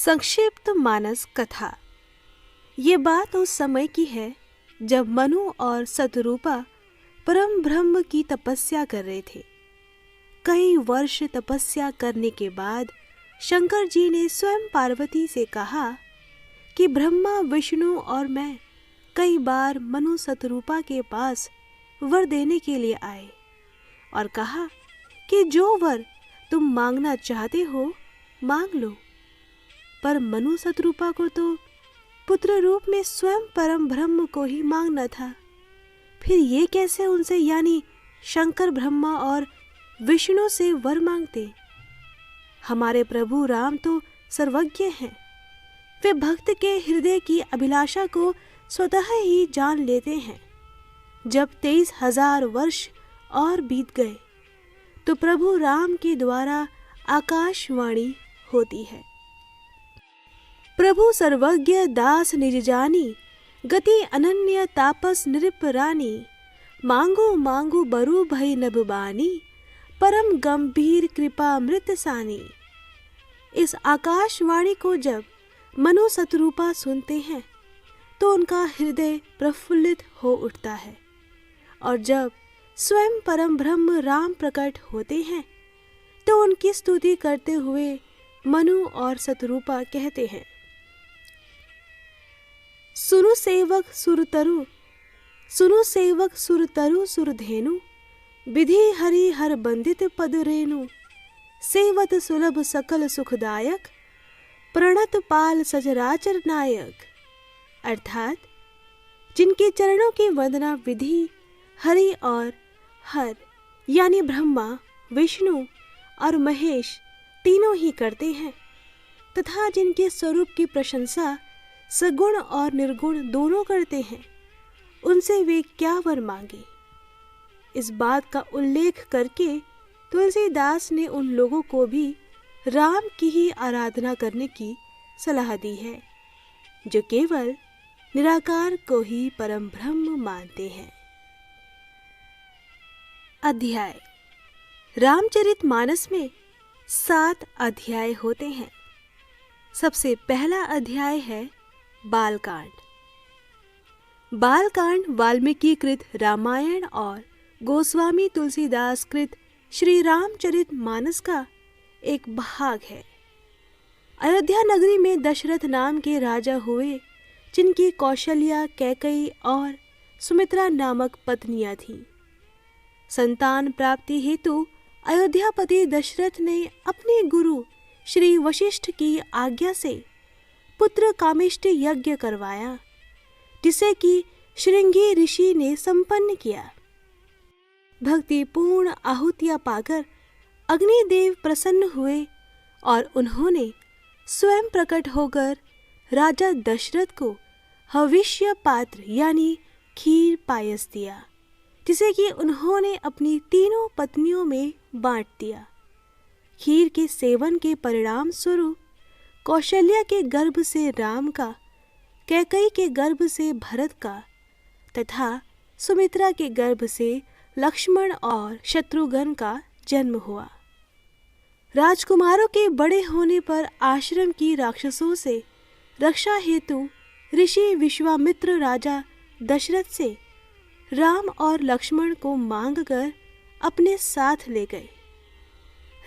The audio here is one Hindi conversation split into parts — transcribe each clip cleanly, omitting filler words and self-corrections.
संक्षिप्त मानस कथा। ये बात उस समय की है जब मनु और शतरूपा परम ब्रह्म की तपस्या कर रहे थे। कई वर्ष तपस्या करने के बाद शंकर जी ने स्वयं पार्वती से कहा कि ब्रह्मा विष्णु और मैं कई बार मनु शतरूपा के पास वर देने के लिए आए और कहा कि जो वर तुम मांगना चाहते हो मांग लो, पर मनु शतरूपा को तो पुत्र रूप में स्वयं परम ब्रह्म को ही मांगना था। फिर ये कैसे उनसे यानी शंकर ब्रह्मा और विष्णु से वर मांगते? हमारे प्रभु राम तो सर्वज्ञ हैं, वे भक्त के हृदय की अभिलाषा को स्वतः ही जान लेते हैं। जब 23,000 वर्ष और बीत गए तो प्रभु राम के द्वारा आकाशवाणी होती है, प्रभु सर्वज्ञ दास निज जानी, गति अनन्य तापस नृप रानी, मांगो मांगो बरु भई नभ बानी, परम गंभीर कृपा मृत सानी। इस आकाशवाणी को जब मनु शतरूपा सुनते हैं तो उनका हृदय प्रफुल्लित हो उठता है, और जब स्वयं परम ब्रह्म राम प्रकट होते हैं तो उनकी स्तुति करते हुए मनु और शतरूपा कहते हैं, सुनु सेवक सुरतरु, सुनु सेवक सुरतरु सुरधेनु, विधि हरि हर बंदित पद रेणु, सेवत सुलभ सकल सुखदायक, प्रणत पाल सचराचर नायक। अर्थात जिनके चरणों की वंदना विधि हरि और हर यानी ब्रह्मा विष्णु और महेश तीनों ही करते हैं, तथा जिनके स्वरूप की प्रशंसा सगुण और निर्गुण दोनों करते हैं, उनसे वे क्या वर मांगे। इस बात का उल्लेख करके तुलसीदास ने उन लोगों को भी राम की ही आराधना करने की सलाह दी है जो केवल निराकार को ही परम ब्रह्म मानते हैं। अध्याय। रामचरितमानस में 7 अध्याय होते हैं। सबसे पहला अध्याय है बालकांड। बालकांड वाल्मीकि कृत रामायण और गोस्वामी तुलसीदास कृत श्री रामचरितमानस का एक भाग है। अयोध्या नगरी में दशरथ नाम के राजा हुए, जिनकी कौशल्या, कैकई और सुमित्रा नामक पत्नियां थीं। संतान प्राप्ति हेतु अयोध्यापति दशरथ ने अपने गुरु श्री वशिष्ठ की आज्ञा से पुत्र कामेष्टि यज्ञ करवाया, जिसे कि श्रृंगी ऋषि ने संपन्न किया। भक्तिपूर्ण आहुतियां पाकर अग्निदेव प्रसन्न हुए और उन्होंने स्वयं प्रकट होकर राजा दशरथ को हविष्य पात्र यानी खीर पायस दिया, जिसे कि उन्होंने अपनी तीनों पत्नियों में बांट दिया। खीर के सेवन के परिणाम स्वरूप कौशल्या के गर्भ से राम का, कैकई के गर्भ से भरत का तथा सुमित्रा के गर्भ से लक्ष्मण और शत्रुघ्न का जन्म हुआ। राजकुमारों के बड़े होने पर आश्रम की राक्षसों से रक्षा हेतु ऋषि विश्वामित्र राजा दशरथ से राम और लक्ष्मण को मांगकर अपने साथ ले गए।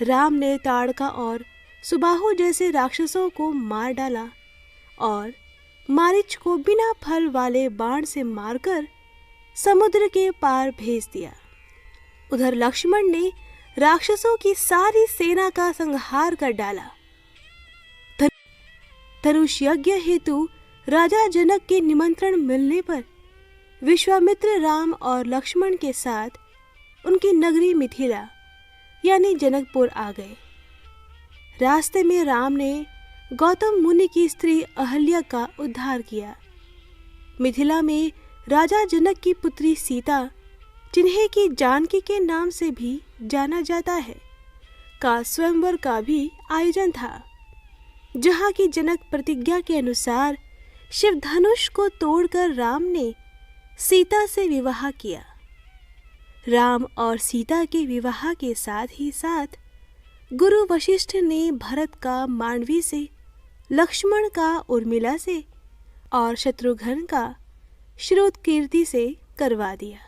राम ने ताड़का और सुबाहु जैसे राक्षसों को मार डाला और मारीच को बिना फल वाले बाण से मारकर समुद्र के पार भेज दिया। उधर लक्ष्मण ने राक्षसों की सारी सेना का संहार कर डाला। धनुष यज्ञ हेतु राजा जनक के निमंत्रण मिलने पर विश्वामित्र राम और लक्ष्मण के साथ उनकी नगरी मिथिला यानी जनकपुर आ गए। रास्ते में राम ने गौतम मुनि की स्त्री अहल्या का उद्धार किया। मिथिला में राजा जनक की पुत्री सीता, जिन्हें की जानकी के नाम से भी जाना जाता है, का स्वयंवर का भी आयोजन था, जहाँ की जनक प्रतिज्ञा के अनुसार शिव धनुष को तोड़कर राम ने सीता से विवाह किया। राम और सीता के विवाह के साथ ही साथ गुरु वशिष्ठ ने भरत का मांडवी से लक्ष्मण का उर्मिला से और शत्रुघ्न का श्रुतकीर्ति से करवा दिया।